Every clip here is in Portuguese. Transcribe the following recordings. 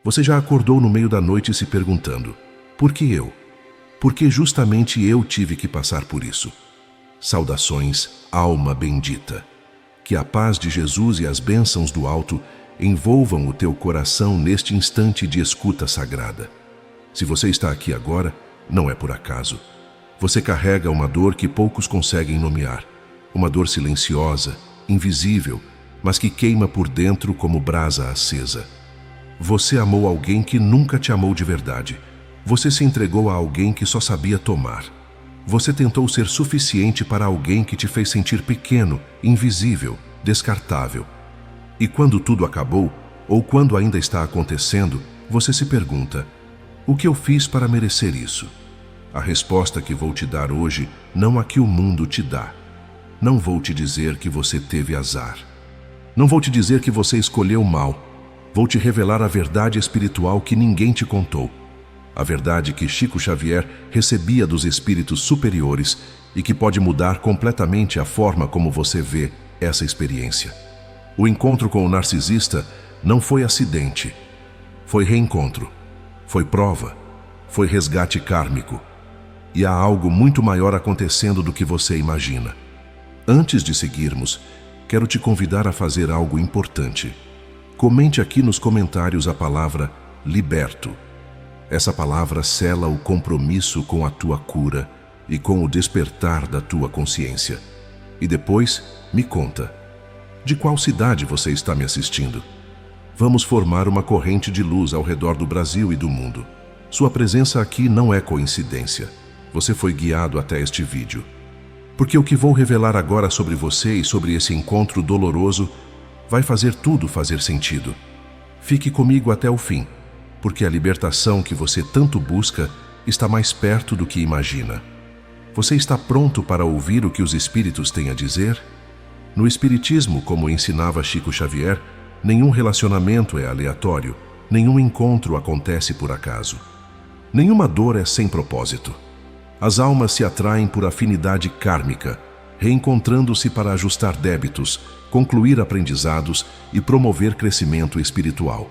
Você já acordou no meio da noite se perguntando: por que eu? Por que justamente eu tive que passar por isso? Saudações, alma bendita. Que a paz de Jesus e as bênçãos do alto envolvam o teu coração neste instante de escuta sagrada. Se você está aqui agora, não é por acaso. Você carrega uma dor que poucos conseguem nomear. Uma dor silenciosa, invisível, mas que queima por dentro como brasa acesa. Você amou alguém que nunca te amou de verdade. Você se entregou a alguém que só sabia tomar. Você tentou ser suficiente para alguém que te fez sentir pequeno, invisível, descartável. E quando tudo acabou, ou quando ainda está acontecendo, você se pergunta: o que eu fiz para merecer isso? A resposta que vou te dar hoje não a que o mundo te dá. Não vou te dizer que você teve azar. Não vou te dizer que você escolheu mal. Vou te revelar a verdade espiritual que ninguém te contou. A verdade que Chico Xavier recebia dos espíritos superiores e que pode mudar completamente a forma como você vê essa experiência. O encontro com o narcisista não foi acidente. Foi reencontro. Foi prova. Foi resgate kármico. E há algo muito maior acontecendo do que você imagina. Antes de seguirmos, quero te convidar a fazer algo importante. Comente aqui nos comentários a palavra liberto. Essa palavra sela o compromisso com a tua cura e com o despertar da tua consciência. E depois, me conta, de qual cidade você está me assistindo? Vamos formar uma corrente de luz ao redor do Brasil e do mundo. Sua presença aqui não é coincidência. Você foi guiado até este vídeo. Porque o que vou revelar agora sobre você e sobre esse encontro doloroso vai fazer tudo fazer sentido. Fique comigo até o fim, porque a libertação que você tanto busca está mais perto do que imagina. Você está pronto para ouvir o que os espíritos têm a dizer? No espiritismo, como ensinava Chico Xavier, nenhum relacionamento é aleatório, nenhum encontro acontece por acaso. Nenhuma dor é sem propósito. As almas se atraem por afinidade kármica, reencontrando-se para ajustar débitos, concluir aprendizados e promover crescimento espiritual.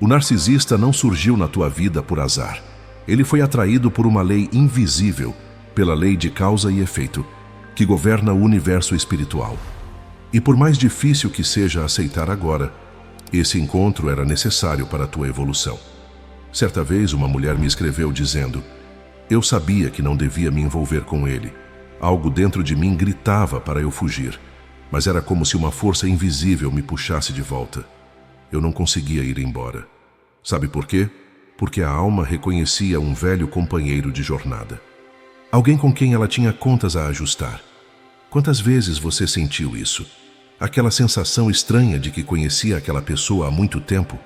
O narcisista não surgiu na tua vida por azar. Ele foi atraído por uma lei invisível, pela lei de causa e efeito, que governa o universo espiritual. E por mais difícil que seja aceitar agora, esse encontro era necessário para a tua evolução. Certa vez uma mulher me escreveu dizendo: eu sabia que não devia me envolver com ele. Algo dentro de mim gritava para eu fugir, mas era como se uma força invisível me puxasse de volta. Eu não conseguia ir embora. Sabe por quê? Porque a alma reconhecia um velho companheiro de jornada. Alguém com quem ela tinha contas a ajustar. Quantas vezes você sentiu isso? Aquela sensação estranha de que conhecia aquela pessoa há muito tempo?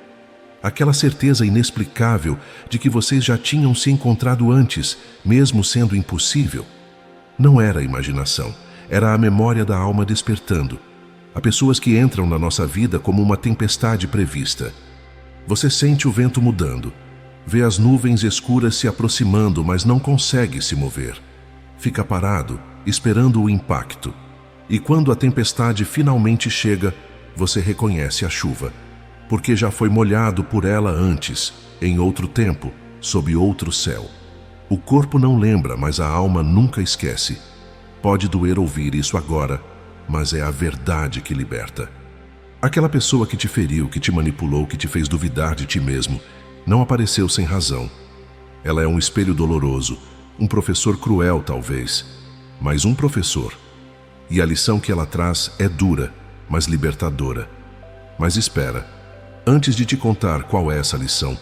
Aquela certeza inexplicável de que vocês já tinham se encontrado antes, mesmo sendo impossível? Não era a imaginação, era a memória da alma despertando. Há pessoas que entram na nossa vida como uma tempestade prevista. Você sente o vento mudando, vê as nuvens escuras se aproximando, mas não consegue se mover. Fica parado, esperando o impacto. E quando a tempestade finalmente chega, você reconhece a chuva, porque já foi molhado por ela antes, em outro tempo, sob outro céu. O corpo não lembra, mas a alma nunca esquece. Pode doer ouvir isso agora, mas é a verdade que liberta. Aquela pessoa que te feriu, que te manipulou, que te fez duvidar de ti mesmo, não apareceu sem razão. Ela é um espelho doloroso, um professor cruel talvez, mas um professor. E a lição que ela traz é dura, mas libertadora. Mas espera, antes de te contar qual é essa lição,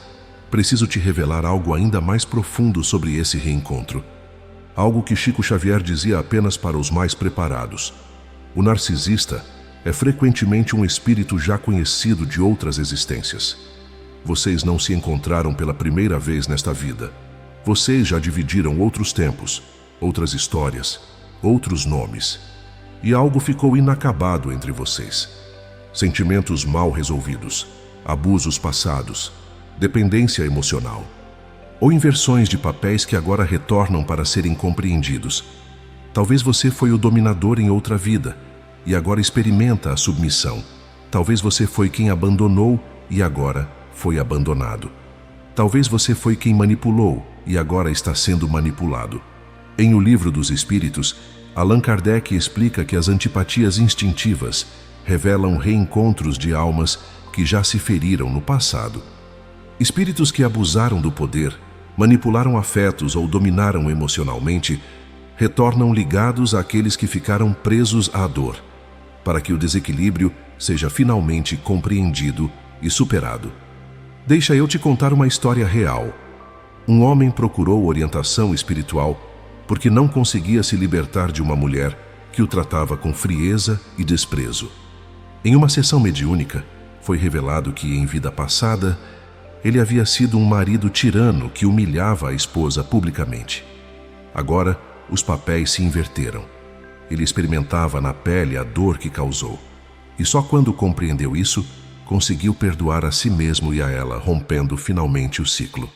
preciso te revelar algo ainda mais profundo sobre esse reencontro. Algo que Chico Xavier dizia apenas para os mais preparados. O narcisista é frequentemente um espírito já conhecido de outras existências. Vocês não se encontraram pela primeira vez nesta vida. Vocês já dividiram outros tempos, outras histórias, outros nomes. E algo ficou inacabado entre vocês. Sentimentos mal resolvidos, abusos passados, dependência emocional, ou inversões de papéis que agora retornam para serem compreendidos. Talvez você foi o dominador em outra vida e agora experimenta a submissão. Talvez você foi quem abandonou e agora foi abandonado. Talvez você foi quem manipulou e agora está sendo manipulado. Em O Livro dos Espíritos, Allan Kardec explica que as antipatias instintivas revelam reencontros de almas que já se feriram no passado. Espíritos que abusaram do poder, manipularam afetos ou dominaram emocionalmente, retornam ligados àqueles que ficaram presos à dor, para que o desequilíbrio seja finalmente compreendido e superado. Deixa eu te contar uma história real. Um homem procurou orientação espiritual porque não conseguia se libertar de uma mulher que o tratava com frieza e desprezo. Em uma sessão mediúnica, foi revelado que, em vida passada, ele havia sido um marido tirano que humilhava a esposa publicamente. Agora, os papéis se inverteram. Ele experimentava na pele a dor que causou. E só quando compreendeu isso, conseguiu perdoar a si mesmo e a ela, rompendo finalmente o ciclo.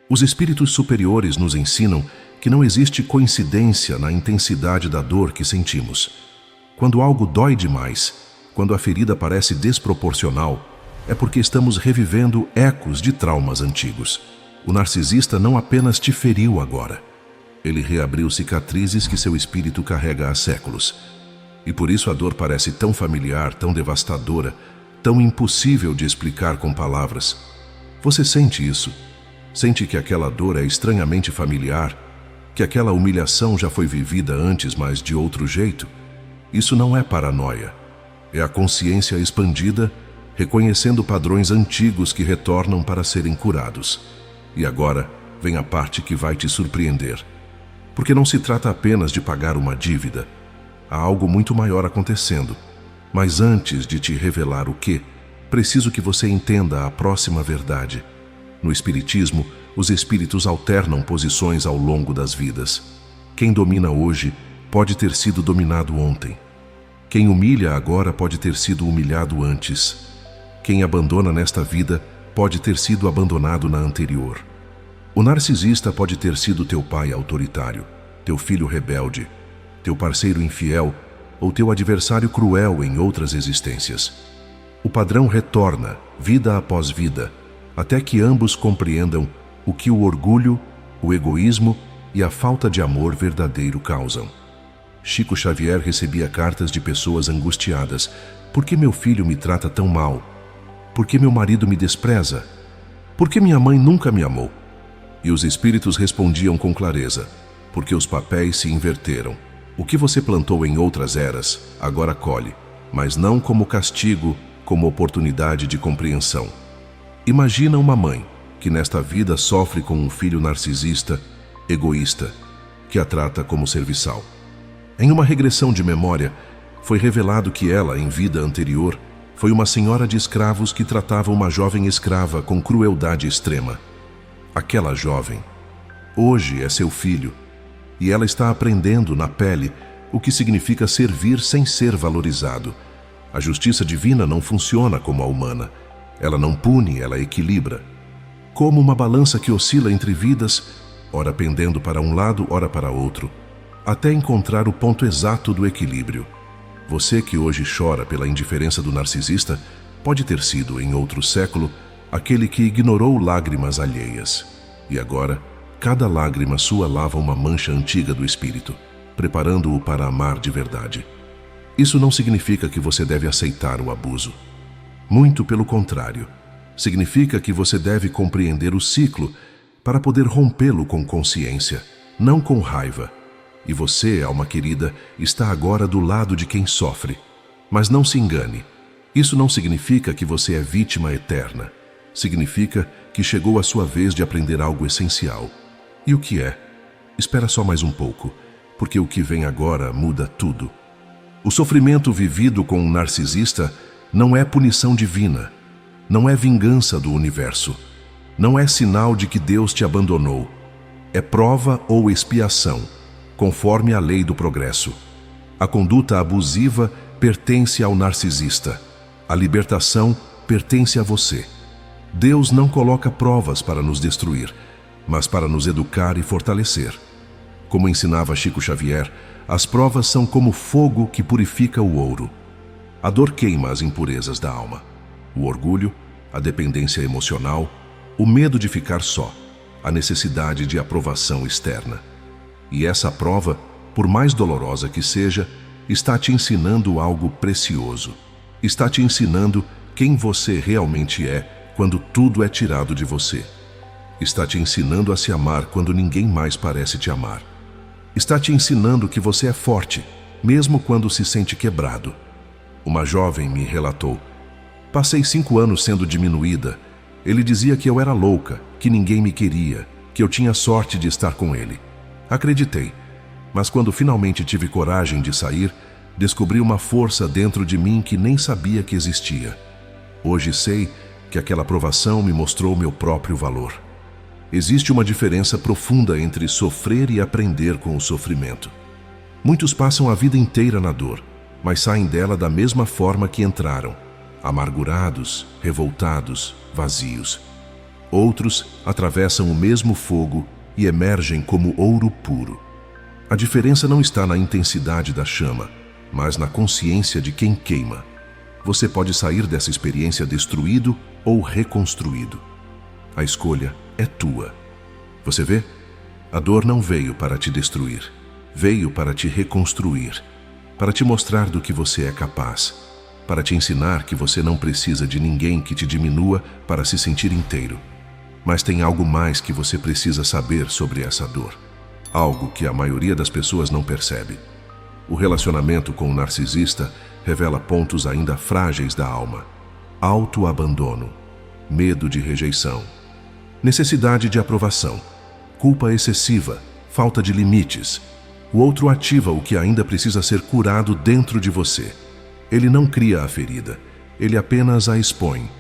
Os espíritos superiores nos ensinam que não existe coincidência na intensidade da dor que sentimos. Quando algo dói demais, quando a ferida parece desproporcional, é porque estamos revivendo ecos de traumas antigos. O narcisista não apenas te feriu agora, ele reabriu cicatrizes que seu espírito carrega há séculos. E por isso a dor parece tão familiar, tão devastadora, tão impossível de explicar com palavras. Você sente isso? Sente que aquela dor é estranhamente familiar, que aquela humilhação já foi vivida antes, mas de outro jeito? Isso não é paranoia. É a consciência expandida, reconhecendo padrões antigos que retornam para serem curados. E agora vem a parte que vai te surpreender. Porque não se trata apenas de pagar uma dívida. Há algo muito maior acontecendo. Mas antes de te revelar o que, preciso que você entenda a próxima verdade. No Espiritismo, os espíritos alternam posições ao longo das vidas. Quem domina hoje pode ter sido dominado ontem. Quem humilha agora pode ter sido humilhado antes. Quem abandona nesta vida pode ter sido abandonado na anterior. O narcisista pode ter sido teu pai autoritário, teu filho rebelde, teu parceiro infiel ou teu adversário cruel em outras existências. O padrão retorna, vida após vida, até que ambos compreendam o que o orgulho, o egoísmo e a falta de amor verdadeiro causam. Chico Xavier recebia cartas de pessoas angustiadas. Por que meu filho me trata tão mal? Por que meu marido me despreza? Por que minha mãe nunca me amou? E os espíritos respondiam com clareza: porque os papéis se inverteram. O que você plantou em outras eras, agora colhe, mas não como castigo, como oportunidade de compreensão. Imagina uma mãe que nesta vida sofre com um filho narcisista, egoísta, que a trata como serviçal. Em uma regressão de memória, foi revelado que ela, em vida anterior, foi uma senhora de escravos que tratava uma jovem escrava com crueldade extrema. Aquela jovem, hoje é seu filho, e ela está aprendendo na pele o que significa servir sem ser valorizado. A justiça divina não funciona como a humana. Ela não pune, ela equilibra. Como uma balança que oscila entre vidas, ora pendendo para um lado, ora para outro, até encontrar o ponto exato do equilíbrio. Você que hoje chora pela indiferença do narcisista, pode ter sido, em outro século, aquele que ignorou lágrimas alheias. E agora, cada lágrima sua lava uma mancha antiga do espírito, preparando-o para amar de verdade. Isso não significa que você deve aceitar o abuso. Muito pelo contrário. Significa que você deve compreender o ciclo para poder rompê-lo com consciência, não com raiva. E você, alma querida, está agora do lado de quem sofre. Mas não se engane. Isso não significa que você é vítima eterna. Significa que chegou a sua vez de aprender algo essencial. E o que é? Espera só mais um pouco, porque o que vem agora muda tudo. O sofrimento vivido com um narcisista não é punição divina, não é vingança do universo, não é sinal de que Deus te abandonou. É prova ou expiação, conforme a lei do progresso. A conduta abusiva pertence ao narcisista. A libertação pertence a você. Deus não coloca provas para nos destruir, mas para nos educar e fortalecer. Como ensinava Chico Xavier, as provas são como fogo que purifica o ouro. A dor queima as impurezas da alma. O orgulho, a dependência emocional, o medo de ficar só, a necessidade de aprovação externa. E essa prova, por mais dolorosa que seja, está te ensinando algo precioso. Está te ensinando quem você realmente é quando tudo é tirado de você. Está te ensinando a se amar quando ninguém mais parece te amar. Está te ensinando que você é forte, mesmo quando se sente quebrado. Uma jovem me relatou: passei 5 anos sendo diminuída. Ele dizia que eu era louca, que ninguém me queria, que eu tinha sorte de estar com ele. Acreditei, mas quando finalmente tive coragem de sair, descobri uma força dentro de mim que nem sabia que existia. Hoje sei que aquela aprovação me mostrou meu próprio valor. Existe uma diferença profunda entre sofrer e aprender com o sofrimento. Muitos passam a vida inteira na dor, mas saem dela da mesma forma que entraram, amargurados, revoltados, vazios. Outros atravessam o mesmo fogo e emergem como ouro puro. A diferença não está na intensidade da chama, mas na consciência de quem queima. Você pode sair dessa experiência destruído ou reconstruído. A escolha é tua. Você vê? A dor não veio para te destruir. Veio para te reconstruir, para te mostrar do que você é capaz, para te ensinar que você não precisa de ninguém que te diminua para se sentir inteiro. Mas tem algo mais que você precisa saber sobre essa dor. Algo que a maioria das pessoas não percebe. O relacionamento com o narcisista revela pontos ainda frágeis da alma: autoabandono, medo de rejeição, necessidade de aprovação, culpa excessiva, falta de limites. O outro ativa o que ainda precisa ser curado dentro de você. Ele não cria a ferida, ele apenas a expõe,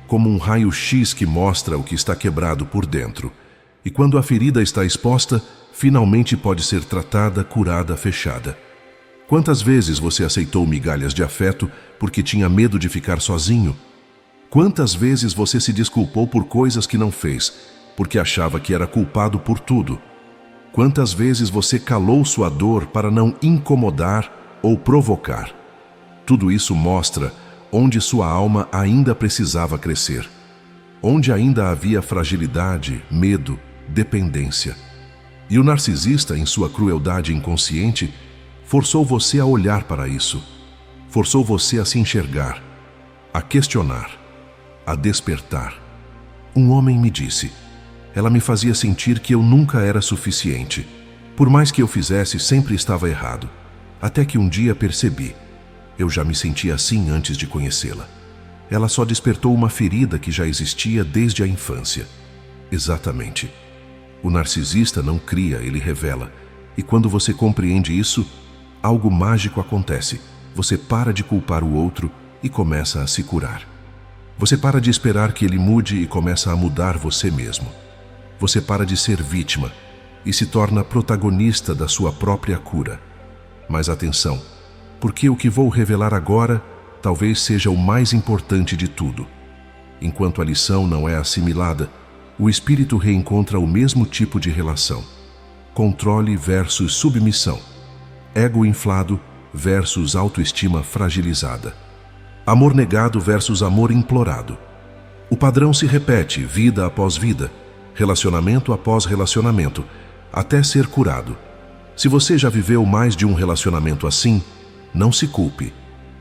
como um raio-x que mostra o que está quebrado por dentro. E quando a ferida está exposta, finalmente pode ser tratada, curada, fechada. Quantas vezes você aceitou migalhas de afeto porque tinha medo de ficar sozinho? Quantas vezes você se desculpou por coisas que não fez, porque achava que era culpado por tudo? Quantas vezes você calou sua dor para não incomodar ou provocar? Tudo isso mostra onde sua alma ainda precisava crescer, onde ainda havia fragilidade, medo, dependência. E o narcisista, em sua crueldade inconsciente, forçou você a olhar para isso, forçou você a se enxergar, a questionar, a despertar. Um homem me disse: ela me fazia sentir que eu nunca era suficiente. Por mais que eu fizesse, sempre estava errado. Até que um dia percebi: eu já me sentia assim antes de conhecê-la. Ela só despertou uma ferida que já existia desde a infância. Exatamente. O narcisista não cria, ele revela. E quando você compreende isso, algo mágico acontece. Você para de culpar o outro e começa a se curar. Você para de esperar que ele mude e começa a mudar você mesmo. Você para de ser vítima e se torna protagonista da sua própria cura. Mas atenção, porque o que vou revelar agora talvez seja o mais importante de tudo. Enquanto a lição não é assimilada, o espírito reencontra o mesmo tipo de relação: controle versus submissão, ego inflado versus autoestima fragilizada, amor negado versus amor implorado. O padrão se repete vida após vida, relacionamento após relacionamento, até ser curado. Se você já viveu mais de um relacionamento assim, não se culpe.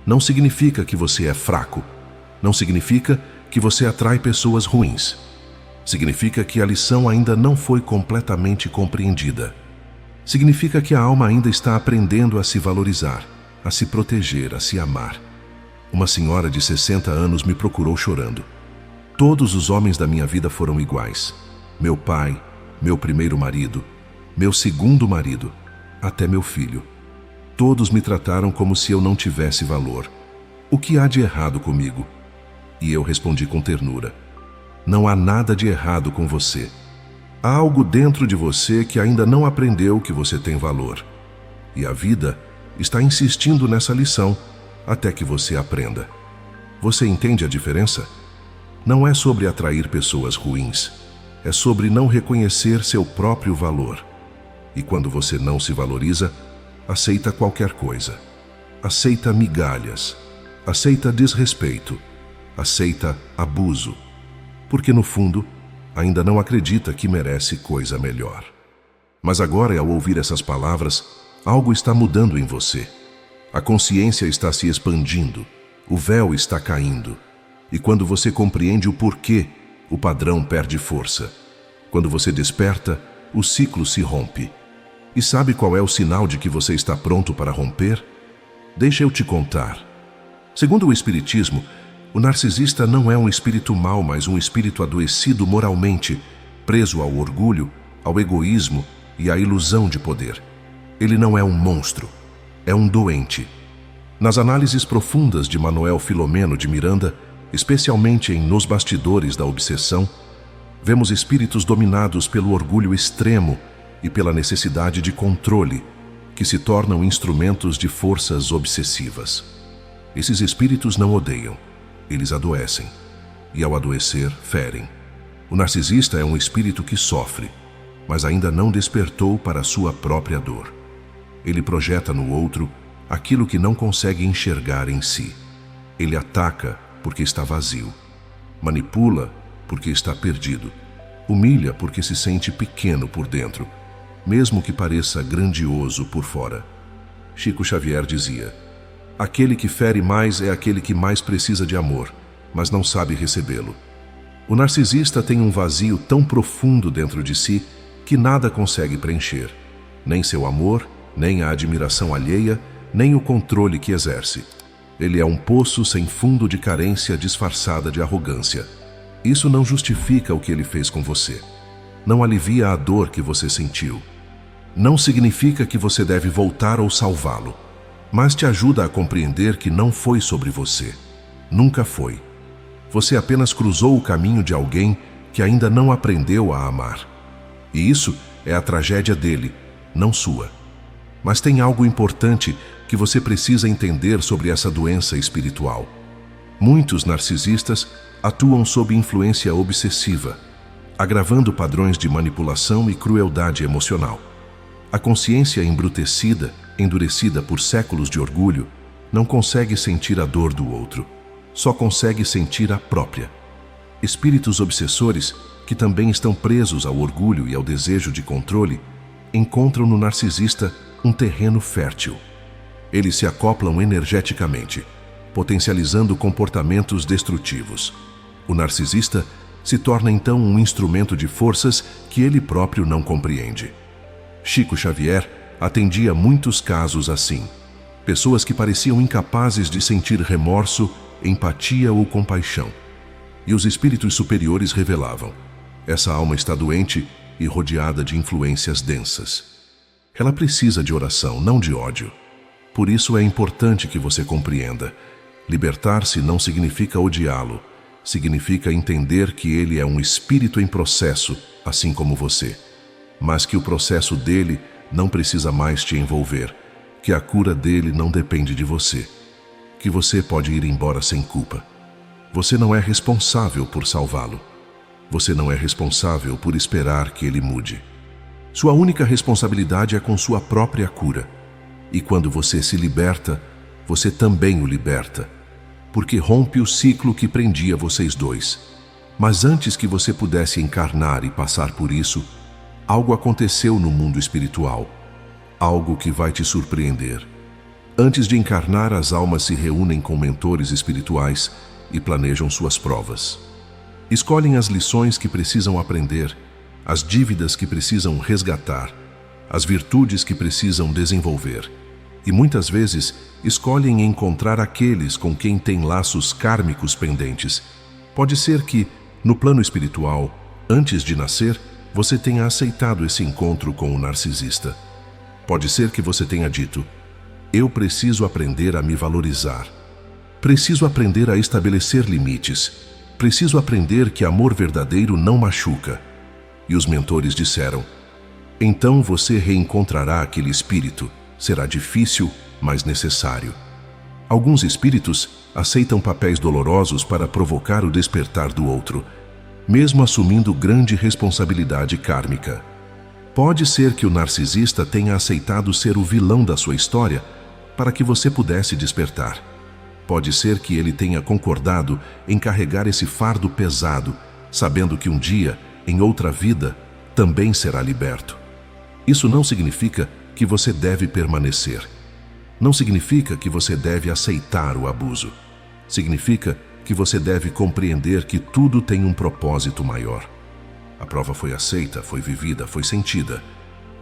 Não significa que você é fraco. Não significa que você atrai pessoas ruins. Significa que a lição ainda não foi completamente compreendida. Significa que a alma ainda está aprendendo a se valorizar, a se proteger, a se amar. Uma senhora de 60 anos me procurou chorando. Todos os homens da minha vida foram iguais. Meu pai, meu primeiro marido, meu segundo marido, até meu filho. Todos me trataram como se eu não tivesse valor. O que há de errado comigo? E eu respondi com ternura: não há nada de errado com você. Há algo dentro de você que ainda não aprendeu que você tem valor. E a vida está insistindo nessa lição até que você aprenda. Você entende a diferença? Não é sobre atrair pessoas ruins. É sobre não reconhecer seu próprio valor. E quando você não se valoriza, aceita qualquer coisa. Aceita migalhas. Aceita desrespeito. Aceita abuso. porque no fundo ainda não acredita que merece coisa melhor. Mas agora, ao ouvir essas palavras, algo está mudando em você. A consciência está se expandindo, o véu está caindo. E quando você compreende o porquê, o padrão perde força. Quando você desperta, o ciclo se rompe. E sabe qual é o sinal de que você está pronto para romper? Deixa eu te contar. Segundo o Espiritismo, o narcisista não é um espírito mau, mas um espírito adoecido moralmente, preso ao orgulho, ao egoísmo e à ilusão de poder. Ele não é um monstro, é um doente. Nas análises profundas de Manuel Filomeno de Miranda, especialmente em Nos Bastidores da Obsessão, vemos espíritos dominados pelo orgulho extremo e pela necessidade de controle, que se tornam instrumentos de forças obsessivas. Esses espíritos não odeiam, eles adoecem, e ao adoecer, ferem. O narcisista é um espírito que sofre, mas ainda não despertou para a sua própria dor. Ele projeta no outro aquilo que não consegue enxergar em si. Ele ataca porque está vazio, manipula porque está perdido, humilha porque se sente pequeno por dentro, mesmo que pareça grandioso por fora. Chico Xavier dizia: aquele que fere mais é aquele que mais precisa de amor, mas não sabe recebê-lo. O narcisista tem um vazio tão profundo dentro de si que nada consegue preencher, nem seu amor, nem a admiração alheia, nem o controle que exerce. Ele é um poço sem fundo de carência disfarçada de arrogância. Isso não justifica o que ele fez com você. Não alivia a dor que você sentiu. Não significa que você deve voltar ou salvá-lo, mas te ajuda a compreender que não foi sobre você. Nunca foi. Você apenas cruzou o caminho de alguém que ainda não aprendeu a amar. E isso é a tragédia dele, não sua. Mas tem algo importante que você precisa entender sobre essa doença espiritual. Muitos narcisistas atuam sob influência obsessiva, agravando padrões de manipulação e crueldade emocional. A consciência embrutecida, endurecida por séculos de orgulho, não consegue sentir a dor do outro, só consegue sentir a própria. Espíritos obsessores, que também estão presos ao orgulho e ao desejo de controle, encontram no narcisista um terreno fértil. Eles se acoplam energeticamente, potencializando comportamentos destrutivos. O narcisista se torna então um instrumento de forças que ele próprio não compreende. Chico Xavier atendia muitos casos assim. Pessoas que pareciam incapazes de sentir remorso, empatia ou compaixão. E os espíritos superiores revelavam: essa alma está doente e rodeada de influências densas. Ela precisa de oração, não de ódio. Por isso é importante que você compreenda: libertar-se não significa odiá-lo, significa entender que ele é um espírito em processo, assim como você, mas que o processo dele não precisa mais te envolver, que a cura dele não depende de você, que você pode ir embora sem culpa. Você não é responsável por salvá-lo. Você não é responsável por esperar que ele mude. Sua única responsabilidade é com sua própria cura. E quando você se liberta, você também o liberta, porque rompe o ciclo que prendia vocês dois. Mas antes que você pudesse encarnar e passar por isso, algo aconteceu no mundo espiritual, algo que vai te surpreender. Antes de encarnar, as almas se reúnem com mentores espirituais e planejam suas provas. Escolhem as lições que precisam aprender, as dívidas que precisam resgatar, as virtudes que precisam desenvolver. E muitas vezes escolhem encontrar aqueles com quem têm laços kármicos pendentes. Pode ser que, no plano espiritual, antes de nascer, você tenha aceitado esse encontro com o narcisista. Pode ser que você tenha dito: eu preciso aprender a me valorizar. Preciso aprender a estabelecer limites. Preciso aprender que amor verdadeiro não machuca. E os mentores disseram: então você reencontrará aquele espírito. Será difícil, mas necessário. Alguns espíritos aceitam papéis dolorosos para provocar o despertar do outro, mesmo assumindo grande responsabilidade kármica. Pode ser que o narcisista tenha aceitado ser o vilão da sua história para que você pudesse despertar. Pode ser que ele tenha concordado em carregar esse fardo pesado sabendo que um dia, em outra vida, também será liberto. Isso não significa que você deve permanecer. Não significa que você deve aceitar o abuso. Significa que você deve compreender que tudo tem um propósito maior. A prova foi aceita, foi vivida, foi sentida.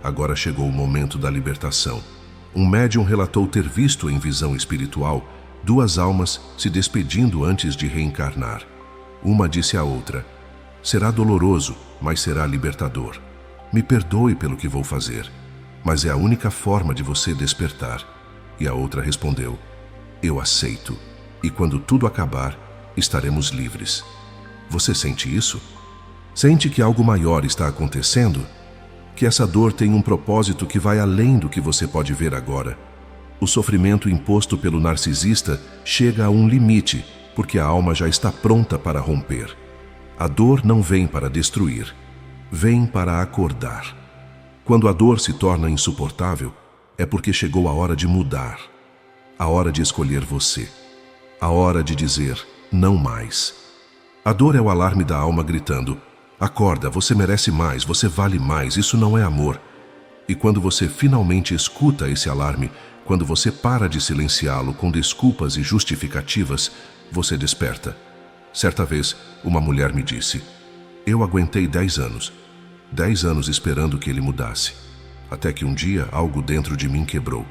Agora chegou o momento da libertação. Um médium relatou ter visto em visão espiritual 2 almas se despedindo antes de reencarnar. Uma disse à outra: será doloroso, mas será libertador. Me perdoe pelo que vou fazer, mas é a única forma de você despertar. E a outra respondeu: eu aceito, e quando tudo acabar, estaremos livres. Você sente isso? Sente que algo maior está acontecendo? Que essa dor tem um propósito que vai além do que você pode ver agora. O sofrimento imposto pelo narcisista chega a um limite, porque a alma já está pronta para romper. A dor não vem para destruir, vem para acordar. Quando a dor se torna insuportável, é porque chegou a hora de mudar, a hora de escolher você, a hora de dizer não mais. A dor é o alarme da alma gritando: acorda, você merece mais, você vale mais, isso não é amor. E quando você finalmente escuta esse alarme, quando você para de silenciá-lo com desculpas e justificativas, você desperta. Certa vez, uma mulher me disse: eu aguentei 10 anos. 10 anos esperando que ele mudasse. Até que um dia algo dentro de mim quebrou.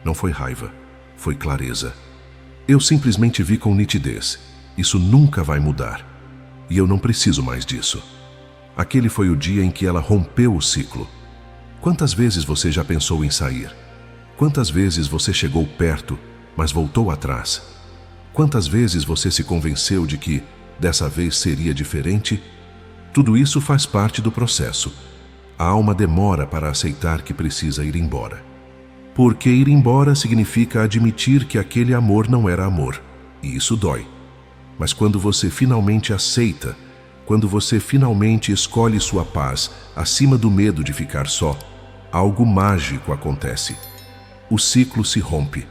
Não foi raiva, foi clareza. Eu simplesmente vi com nitidez: isso nunca vai mudar. E eu não preciso mais disso. Aquele foi o dia em que ela rompeu o ciclo. Quantas vezes você já pensou em sair? Quantas vezes você chegou perto, mas voltou atrás? Quantas vezes você se convenceu de que dessa vez seria diferente? Tudo isso faz parte do processo. A alma demora para aceitar que precisa ir embora. Porque ir embora significa admitir que aquele amor não era amor, e isso dói. Mas quando você finalmente aceita, quando você finalmente escolhe sua paz acima do medo de ficar só, algo mágico acontece. O ciclo se rompe,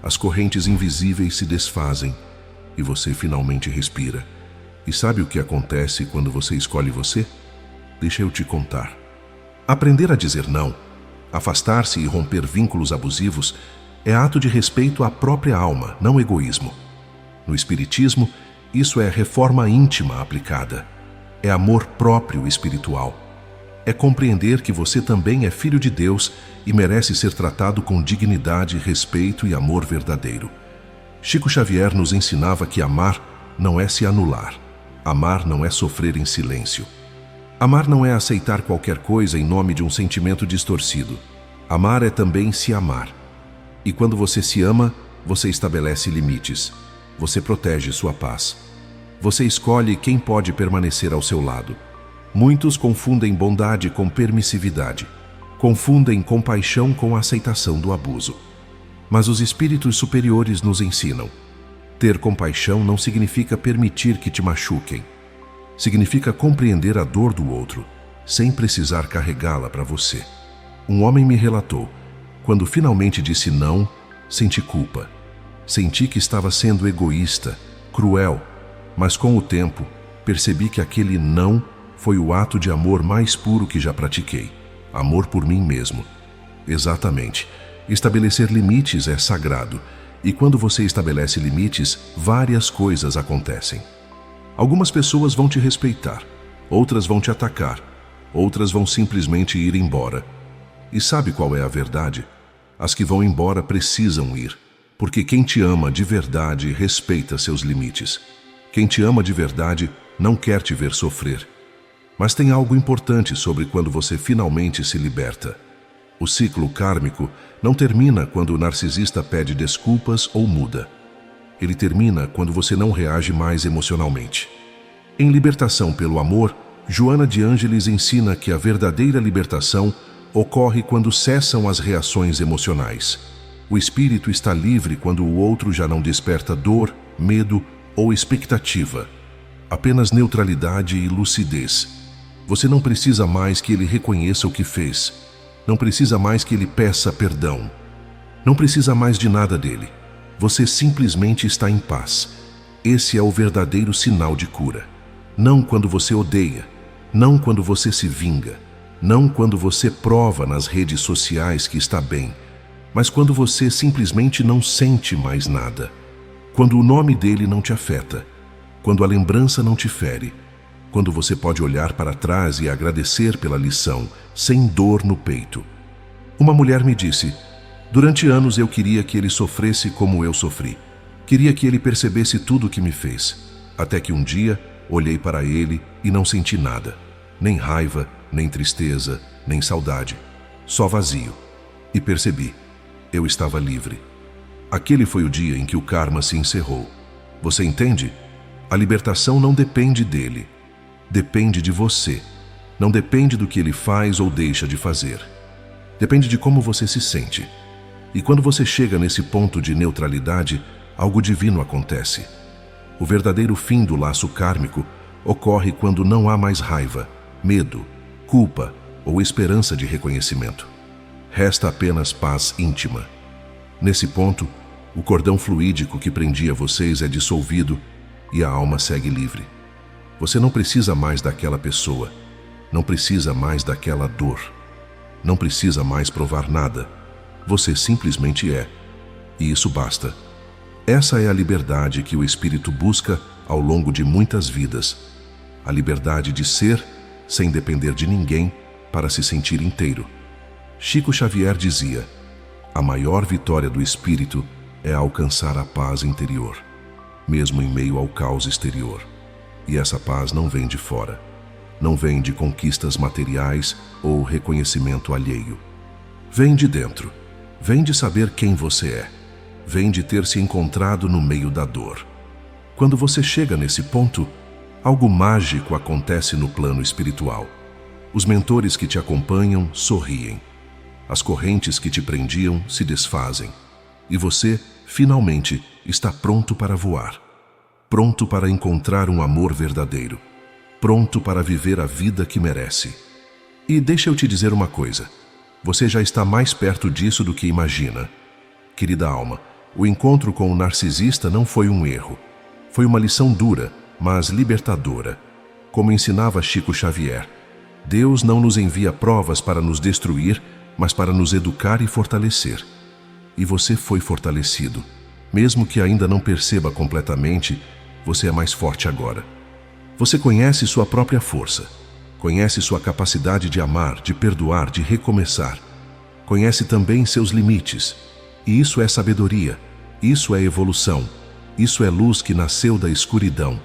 as correntes invisíveis se desfazem e você finalmente respira. E sabe o que acontece quando você escolhe você? Deixa eu te contar. Aprender a dizer não, afastar-se e romper vínculos abusivos é ato de respeito à própria alma, não egoísmo. No Espiritismo, isso é reforma íntima aplicada. É amor próprio espiritual. É compreender que você também é filho de Deus e merece ser tratado com dignidade, respeito e amor verdadeiro. Chico Xavier nos ensinava que amar não é se anular. Amar não é sofrer em silêncio. Amar não é aceitar qualquer coisa em nome de um sentimento distorcido. Amar é também se amar. E quando você se ama, você estabelece limites. Você protege sua paz. Você escolhe quem pode permanecer ao seu lado. Muitos confundem bondade com permissividade. Confundem compaixão com a aceitação do abuso. Mas os espíritos superiores nos ensinam: ter compaixão não significa permitir que te machuquem. Significa compreender a dor do outro, sem precisar carregá-la para você. Um homem me relatou: quando finalmente disse não, senti culpa. Senti que estava sendo egoísta, cruel, mas com o tempo, percebi que aquele não foi o ato de amor mais puro que já pratiquei. Amor por mim mesmo. Exatamente. Estabelecer limites é sagrado, e quando você estabelece limites, várias coisas acontecem. Algumas pessoas vão te respeitar, outras vão te atacar, outras vão simplesmente ir embora. E sabe qual é a verdade? As que vão embora precisam ir, porque quem te ama de verdade respeita seus limites. Quem te ama de verdade não quer te ver sofrer. Mas tem algo importante sobre quando você finalmente se liberta. O ciclo kármico não termina quando o narcisista pede desculpas ou muda. Ele termina quando você não reage mais emocionalmente. Em Libertação pelo Amor, Joana de Ângeles ensina que a verdadeira libertação ocorre quando cessam as reações emocionais. O espírito está livre quando o outro já não desperta dor, medo ou expectativa. Apenas neutralidade e lucidez. Você não precisa mais que ele reconheça o que fez. Não precisa mais que ele peça perdão. Não precisa mais de nada dele. Você simplesmente está em paz. Esse é o verdadeiro sinal de cura. Não quando você odeia, não quando você se vinga, não quando você prova nas redes sociais que está bem, mas quando você simplesmente não sente mais nada. Quando o nome dele não te afeta, quando a lembrança não te fere, quando você pode olhar para trás e agradecer pela lição, sem dor no peito. Uma mulher me disse: durante anos eu queria que ele sofresse como eu sofri. Queria que ele percebesse tudo o que me fez. Até que um dia olhei para ele e não senti nada. Nem raiva, nem tristeza, nem saudade. Só vazio. E percebi: eu estava livre. Aquele foi o dia em que o karma se encerrou. Você entende? A libertação não depende dele. Depende de você. Não depende do que ele faz ou deixa de fazer. Depende de como você se sente. E quando você chega nesse ponto de neutralidade, algo divino acontece. O verdadeiro fim do laço kármico ocorre quando não há mais raiva, medo, culpa ou esperança de reconhecimento. Resta apenas paz íntima. Nesse ponto, o cordão fluídico que prendia vocês é dissolvido e a alma segue livre. Você não precisa mais daquela pessoa, não precisa mais daquela dor, não precisa mais provar nada. Você simplesmente é, e isso basta. Essa é a liberdade que o espírito busca ao longo de muitas vidas. A liberdade de ser, sem depender de ninguém, para se sentir inteiro. Chico Xavier dizia: a maior vitória do espírito é alcançar a paz interior, mesmo em meio ao caos exterior. E essa paz não vem de fora, não vem de conquistas materiais ou reconhecimento alheio. Vem de dentro, vem de saber quem você é, vem de ter se encontrado no meio da dor. Quando você chega nesse ponto, algo mágico acontece no plano espiritual. Os mentores que te acompanham sorriem. As correntes que te prendiam se desfazem. E você, finalmente, está pronto para voar. Pronto para encontrar um amor verdadeiro. Pronto para viver a vida que merece. E deixa eu te dizer uma coisa. Você já está mais perto disso do que imagina. Querida alma, o encontro com o narcisista não foi um erro. Foi uma lição dura, mas libertadora. Como ensinava Chico Xavier, Deus não nos envia provas para nos destruir, mas para nos educar e fortalecer. E você foi fortalecido. Mesmo que ainda não perceba completamente, você é mais forte agora. Você conhece sua própria força. Conhece sua capacidade de amar, de perdoar, de recomeçar. Conhece também seus limites. E isso é sabedoria. Isso é evolução. Isso é luz que nasceu da escuridão.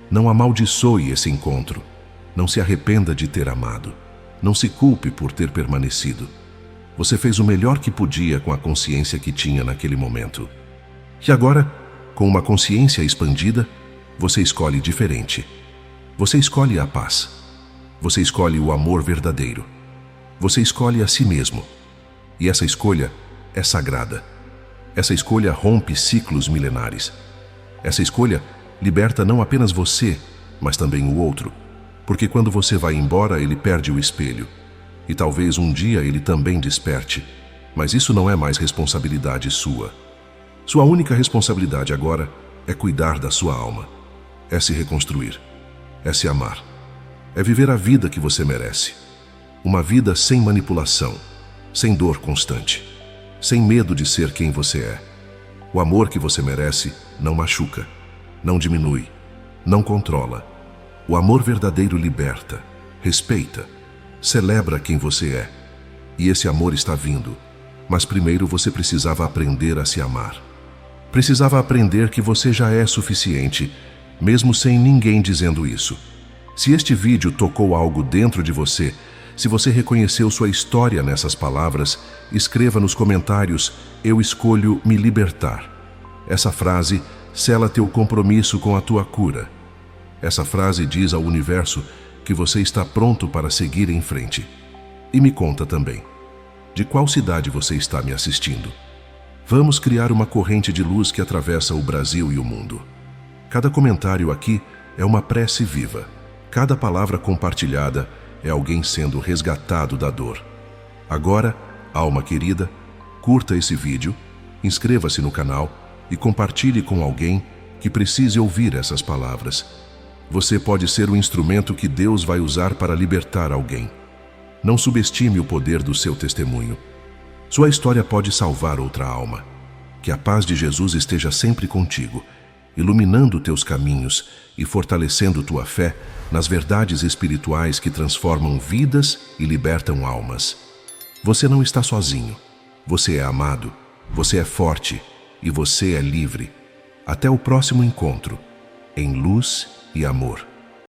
Não amaldiçoe esse encontro. Não se arrependa de ter amado. Não se culpe por ter permanecido. Você fez o melhor que podia com a consciência que tinha naquele momento. E agora, com uma consciência expandida, você escolhe diferente. Você escolhe a paz. Você escolhe o amor verdadeiro. Você escolhe a si mesmo. E essa escolha é sagrada. Essa escolha rompe ciclos milenares. Essa escolha liberta não apenas você, mas também o outro. Porque quando você vai embora, ele perde o espelho. E talvez um dia ele também desperte. Mas isso não é mais responsabilidade sua. Sua única responsabilidade agora é cuidar da sua alma. É se reconstruir. É se amar. É viver a vida que você merece. Uma vida sem manipulação, sem dor constante, sem medo de ser quem você é. O amor que você merece não machuca, não diminui, não controla. O amor verdadeiro liberta, respeita, celebra quem você é. E esse amor está vindo, mas primeiro você precisava aprender a se amar. Precisava aprender que você já é suficiente, mesmo sem ninguém dizendo isso. Se este vídeo tocou algo dentro de você, se você reconheceu sua história nessas palavras, escreva nos comentários: eu escolho me libertar. Essa frase sela teu compromisso com a tua cura. Essa frase diz ao universo que você está pronto para seguir em frente. E me conta também, de qual cidade você está me assistindo? Vamos criar uma corrente de luz que atravessa o Brasil e o mundo. Cada comentário aqui é uma prece viva. Cada palavra compartilhada é alguém sendo resgatado da dor. Agora, alma querida, curta esse vídeo, inscreva-se no canal e compartilhe com alguém que precise ouvir essas palavras. Você pode ser o instrumento que Deus vai usar para libertar alguém. Não subestime o poder do seu testemunho. Sua história pode salvar outra alma. Que a paz de Jesus esteja sempre contigo, iluminando teus caminhos e fortalecendo tua fé nas verdades espirituais que transformam vidas e libertam almas. Você não está sozinho. Você é amado, você é forte e você é livre. Até o próximo encontro, em luz e amor.